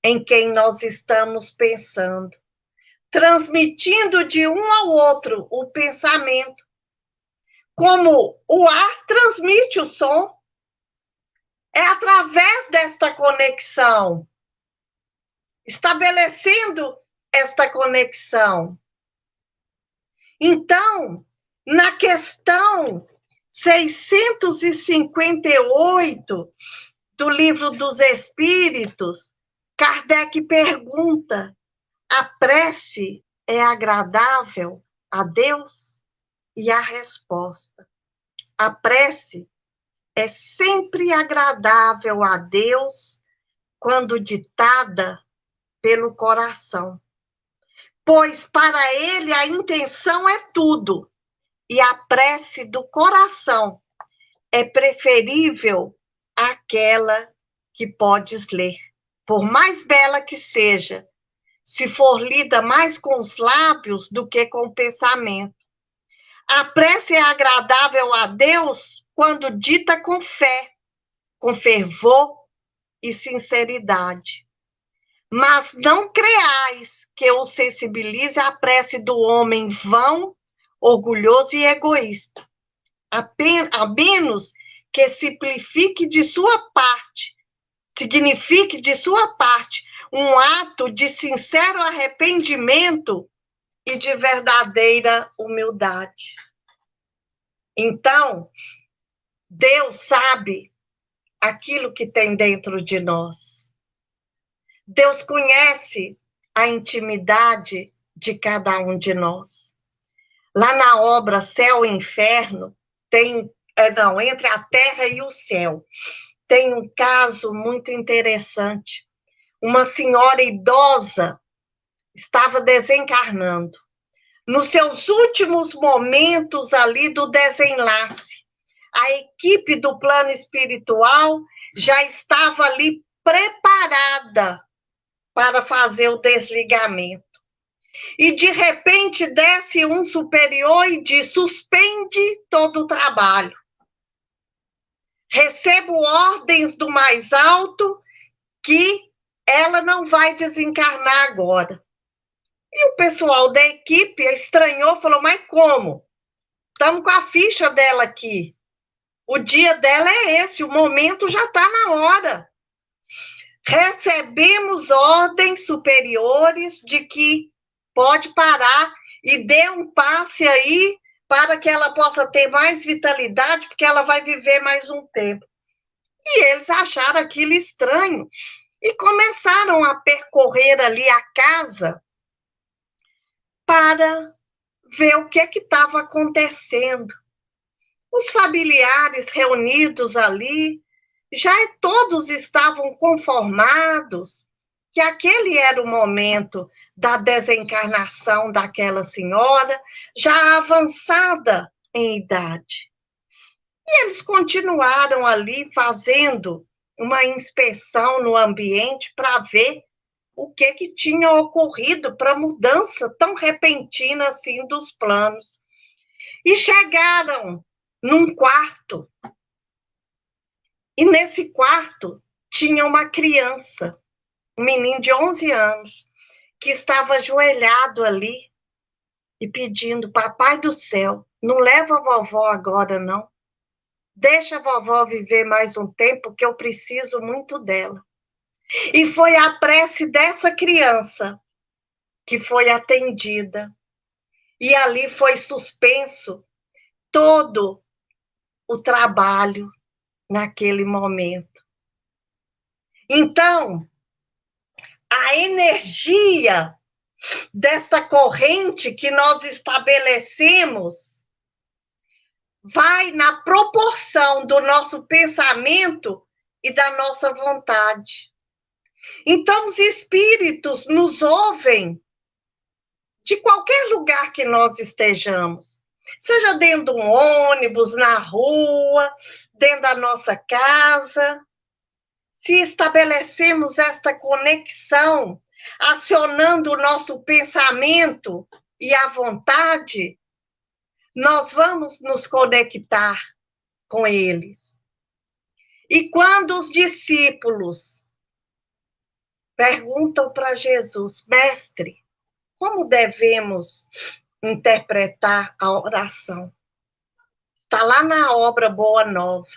em quem nós estamos pensando, transmitindo de um ao outro o pensamento, como o ar transmite o som. É através desta conexão, estabelecendo esta conexão. Então, na questão 658 do Livro dos Espíritos, Kardec pergunta: a prece é agradável a Deus? E a resposta: a prece é sempre agradável a Deus quando ditada pelo coração, pois para ele a intenção é tudo, e a prece do coração é preferível àquela que podes ler, por mais bela que seja, se for lida mais com os lábios do que com o pensamento. A prece é agradável a Deus quando dita com fé, com fervor e sinceridade. Mas não creais que o sensibilize a prece do homem vão, orgulhoso e egoísta, a menos que signifique de sua parte um ato de sincero arrependimento e de verdadeira humildade. Então, Deus sabe aquilo que tem dentro de nós. Deus conhece a intimidade de cada um de nós. Lá na obra Céu e Inferno, entre a terra e o céu, tem um caso muito interessante. Uma senhora idosa estava desencarnando. Nos seus últimos momentos ali do desenlace, a equipe do plano espiritual já estava ali preparada para fazer o desligamento. E de repente desce um superior e diz: suspende todo o trabalho. Recebo ordens do mais alto que ela não vai desencarnar agora. E o pessoal da equipe estranhou, falou: mas como? Estamos com a ficha dela aqui. O dia dela é esse, o momento já está na hora. Recebemos ordens superiores de que pode parar e dê um passe aí para que ela possa ter mais vitalidade, porque ela vai viver mais um tempo. E eles acharam aquilo estranho e começaram a percorrer ali a casa para ver o que estava acontecendo. Os familiares reunidos ali, já todos estavam conformados que aquele era o momento da desencarnação daquela senhora, já avançada em idade. E eles continuaram ali fazendo uma inspeção no ambiente para ver o que tinha ocorrido para mudança tão repentina assim dos planos. E chegaram num quarto. E nesse quarto tinha uma criança, um menino de 11 anos, que estava ajoelhado ali e pedindo: papai do céu, não leva a vovó agora, não. Deixa a vovó viver mais um tempo, que eu preciso muito dela. E foi a prece dessa criança que foi atendida. E ali foi suspenso todo o trabalho naquele momento. Então, a energia dessa corrente que nós estabelecemos vai na proporção do nosso pensamento e da nossa vontade. Então, os espíritos nos ouvem de qualquer lugar que nós estejamos, seja dentro de um ônibus, na rua, dentro da nossa casa. Se estabelecemos esta conexão, acionando o nosso pensamento e a vontade, nós vamos nos conectar com eles. E quando os discípulos perguntam para Jesus: mestre, como devemos interpretar a oração? Está lá na obra Boa Nova.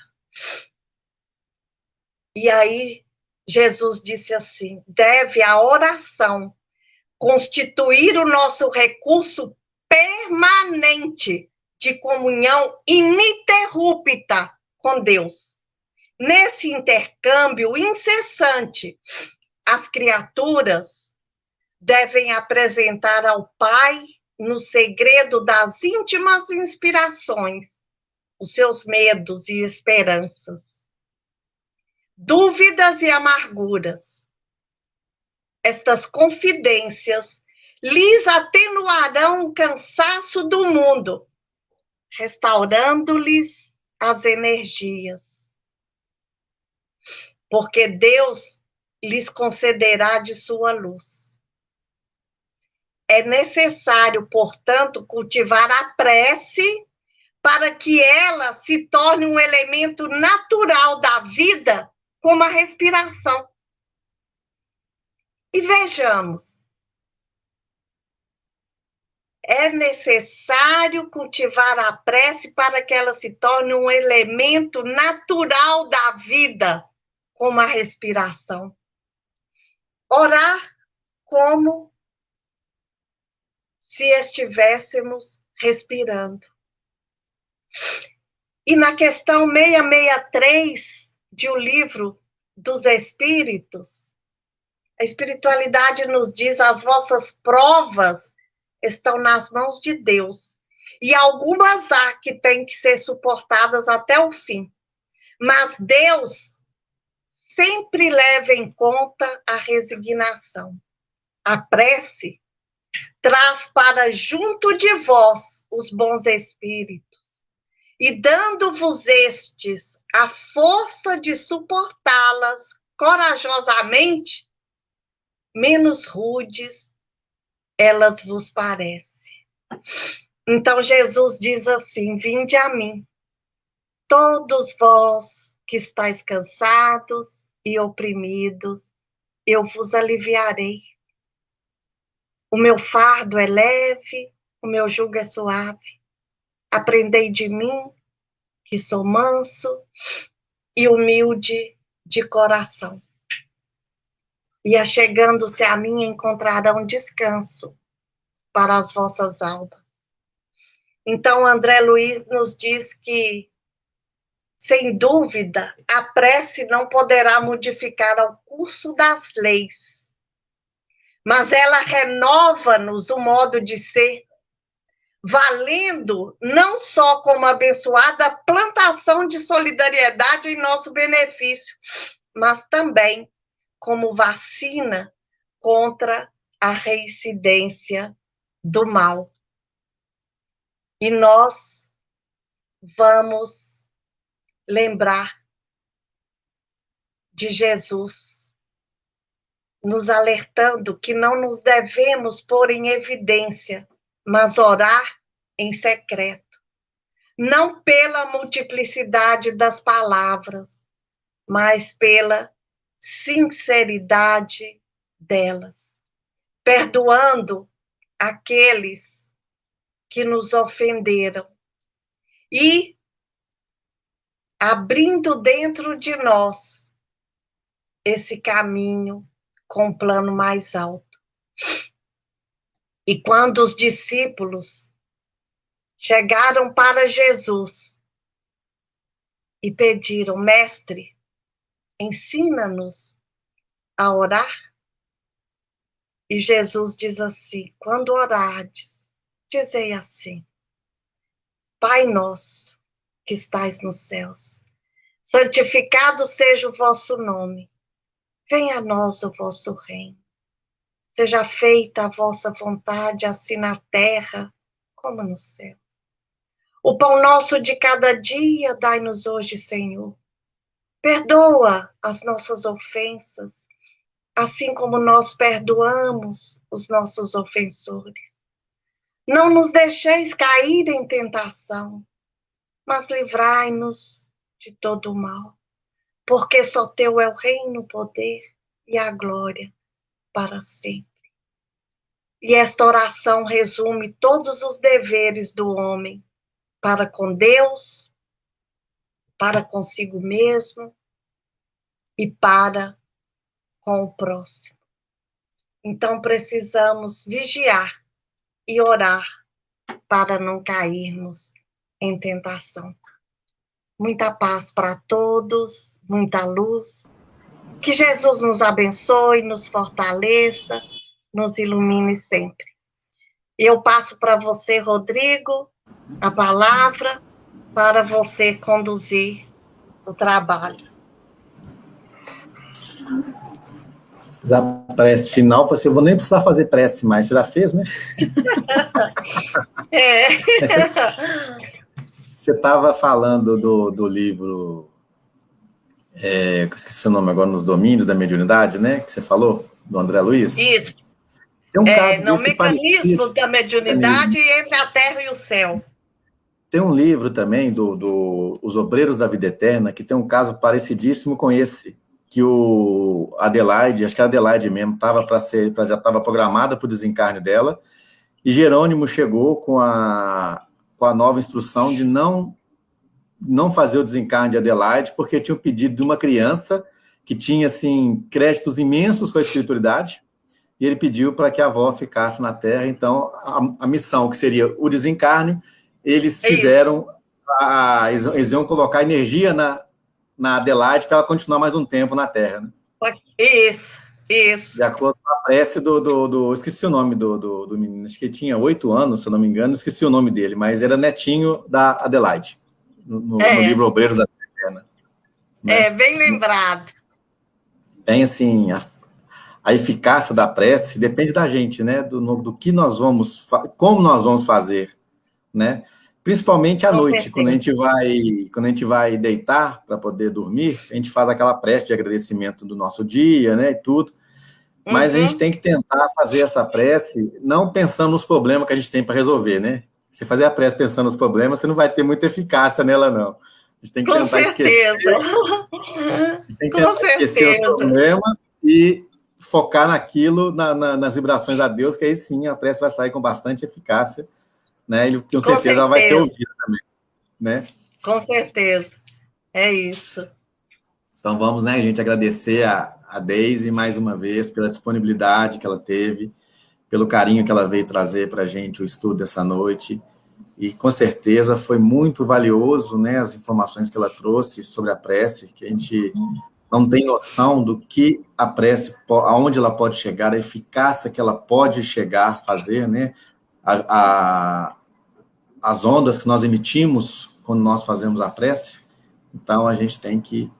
E aí Jesus disse assim: deve a oração constituir o nosso recurso permanente de comunhão ininterrupta com Deus. Nesse intercâmbio incessante, as criaturas devem apresentar ao Pai, no segredo das íntimas inspirações, os seus medos e esperanças, dúvidas e amarguras. Estas confidências lhes atenuarão o cansaço do mundo, restaurando-lhes as energias. Porque Deus lhes concederá de sua luz. É necessário, portanto, cultivar a prece para que ela se torne um elemento natural da vida, como a respiração. E vejamos, é necessário cultivar a prece para que ela se torne um elemento natural da vida, como a respiração. Orar como se estivéssemos respirando. E na questão 663 de O Livro dos Espíritos, A espiritualidade nos diz: as vossas provas estão nas mãos de Deus. E algumas há que têm que ser suportadas até o fim. Mas Deus sempre leva em conta a resignação. A prece traz para junto de vós os bons espíritos, e dando-vos estes a força de suportá-las corajosamente, menos rudes elas vos parecem. Então Jesus diz assim: vinde a mim, todos vós que estáis cansados e oprimidos, eu vos aliviarei. O meu fardo é leve, o meu jugo é suave. Aprendei de mim, que sou manso e humilde de coração. E achegando-se a mim encontrarão descanso para as vossas almas. Então, André Luiz nos diz que, sem dúvida, a prece não poderá modificar o curso das leis, mas ela renova-nos o modo de ser, valendo não só como abençoada plantação de solidariedade em nosso benefício, mas também como vacina contra a reincidência do mal. E nós vamos lembrar de Jesus nos alertando que não nos devemos pôr em evidência, mas orar em secreto. Não pela multiplicidade das palavras, mas pela sinceridade delas, perdoando aqueles que nos ofenderam e abrindo dentro de nós esse caminho com um plano mais alto. E quando os discípulos chegaram para Jesus e pediram: mestre, ensina-nos a orar. E Jesus diz assim: quando orardes, dizei assim: Pai nosso, que estais nos céus, santificado seja o vosso nome, venha a nós o vosso reino, seja feita a vossa vontade, assim na terra como no céu. O pão nosso de cada dia dai-nos hoje, Senhor. Perdoa as nossas ofensas, assim como nós perdoamos os nossos ofensores. Não nos deixeis cair em tentação, mas livrai-nos de todo o mal, porque só teu é o reino, o poder e a glória para sempre. E esta oração resume todos os deveres do homem para com Deus, para consigo mesmo e para com o próximo. Então precisamos vigiar e orar para não cairmos em tentação. Muita paz para todos, muita luz. Que Jesus nos abençoe, nos fortaleça, nos ilumine sempre. Eu passo para você, Rodrigo, a palavra para você conduzir o trabalho. A prece final, eu vou nem precisar fazer prece mais, você já fez, né? Você estava falando do livro, eu esqueci o nome agora, Nos Domínios da Mediunidade, né? Que você falou, do André Luiz. Isso. Tem um caso no desse mecanismo da mediunidade entre a terra e o céu. Tem um livro também, Os Obreiros da Vida Eterna, que tem um caso parecidíssimo com esse, que o Adelaide, acho que a Adelaide mesmo, já estava programada para o desencarne dela, e Jerônimo chegou com a nova instrução de não fazer o desencarne de Adelaide, porque tinha um pedido de uma criança que tinha, assim, créditos imensos com a espiritualidade, e ele pediu para que a avó ficasse na Terra. Então, a missão, que seria o desencarne, eles fizeram, eles iam colocar energia na Adelaide para ela continuar mais um tempo na Terra. Né? Isso. Isso. De acordo com a prece esqueci o nome do menino, acho que ele tinha 8 anos, se eu não me engano, esqueci o nome dele, mas era netinho da Adelaide, no livro Obreiros da Terra Eterna. Né? Bem lembrado. Tem, assim, a eficácia da prece depende da gente, né? Do que nós vamos, como nós vamos fazer, né? Principalmente à noite, quando a gente vai deitar para poder dormir, a gente faz aquela prece de agradecimento do nosso dia, né? E tudo. Mas a gente tem que tentar fazer essa prece não pensando nos problemas que a gente tem para resolver, né? Se fazer a prece pensando nos problemas, você não vai ter muita eficácia nela, não. A gente tem que tentar esquecer. A gente tem que tentar esquecer os problemas e focar naquilo, nas vibrações a Deus, que aí sim a prece vai sair com bastante eficácia, né? E com certeza ela vai ser ouvida também, né? Com certeza. É isso. Então vamos, né, gente, agradecer a Deise mais uma vez pela disponibilidade que ela teve, pelo carinho que ela veio trazer para a gente o estudo dessa noite. E com certeza foi muito valioso, né, as informações que ela trouxe sobre a prece, que a gente não tem noção do que a prece, aonde ela pode chegar, a eficácia que ela pode chegar a fazer, né? As ondas que nós emitimos quando nós fazemos a prece. Então a gente tem que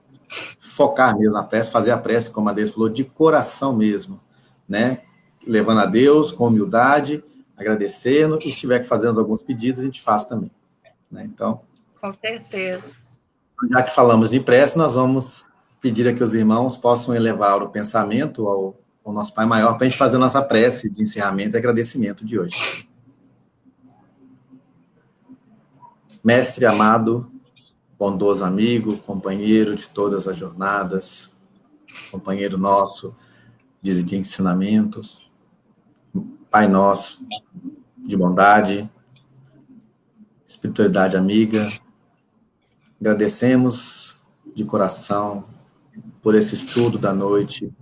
focar mesmo na prece, fazer a prece, como a Deise falou, de coração mesmo, né? Levando a Deus com humildade, agradecendo, e se tiver que fazer alguns pedidos, a gente faz também, né? Então, com certeza. Já que falamos de prece, nós vamos pedir a que os irmãos possam elevar o pensamento ao nosso Pai Maior para a gente fazer a nossa prece de encerramento e agradecimento de hoje. Mestre amado, bondoso amigo, companheiro de todas as jornadas, companheiro nosso de ensinamentos, Pai nosso de bondade, espiritualidade amiga, agradecemos de coração por esse estudo da noite,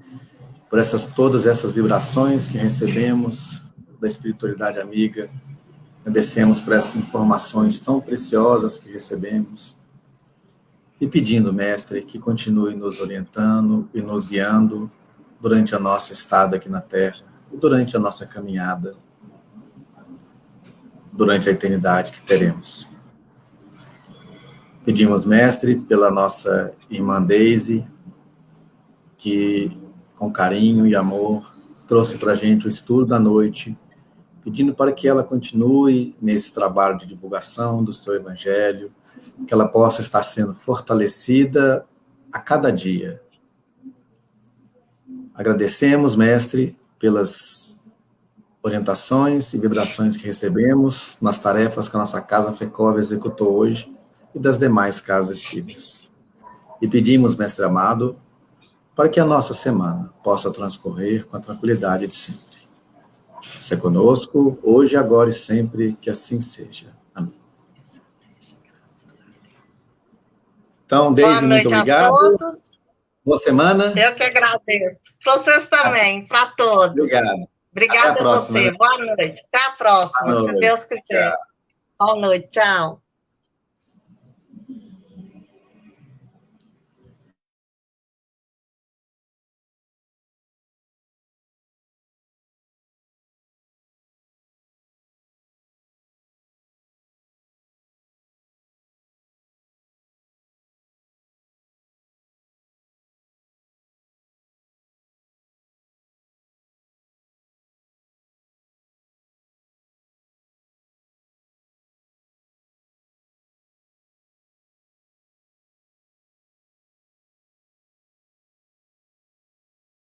por todas essas vibrações que recebemos da espiritualidade amiga, agradecemos por essas informações tão preciosas que recebemos, e pedindo, Mestre, que continue nos orientando e nos guiando durante a nossa estada aqui na Terra, e durante a nossa caminhada, durante a eternidade que teremos. Pedimos, Mestre, pela nossa irmã Deise, que com carinho e amor trouxe para a gente o estudo da noite, pedindo para que ela continue nesse trabalho de divulgação do seu Evangelho, que ela possa estar sendo fortalecida a cada dia. Agradecemos, Mestre, pelas orientações e vibrações que recebemos nas tarefas que a nossa Casa FECOV executou hoje e das demais casas espíritas. E pedimos, Mestre amado, para que a nossa semana possa transcorrer com a tranquilidade de sempre. Se conosco, hoje, agora e sempre, que assim seja. Amém. Então, Deise, muito obrigado. Boa semana. Eu que agradeço. Para vocês também, para todos. Obrigado. Obrigada a você. Né? Boa noite. Até a próxima, se Deus quiser. Tchau. Boa noite. Tchau.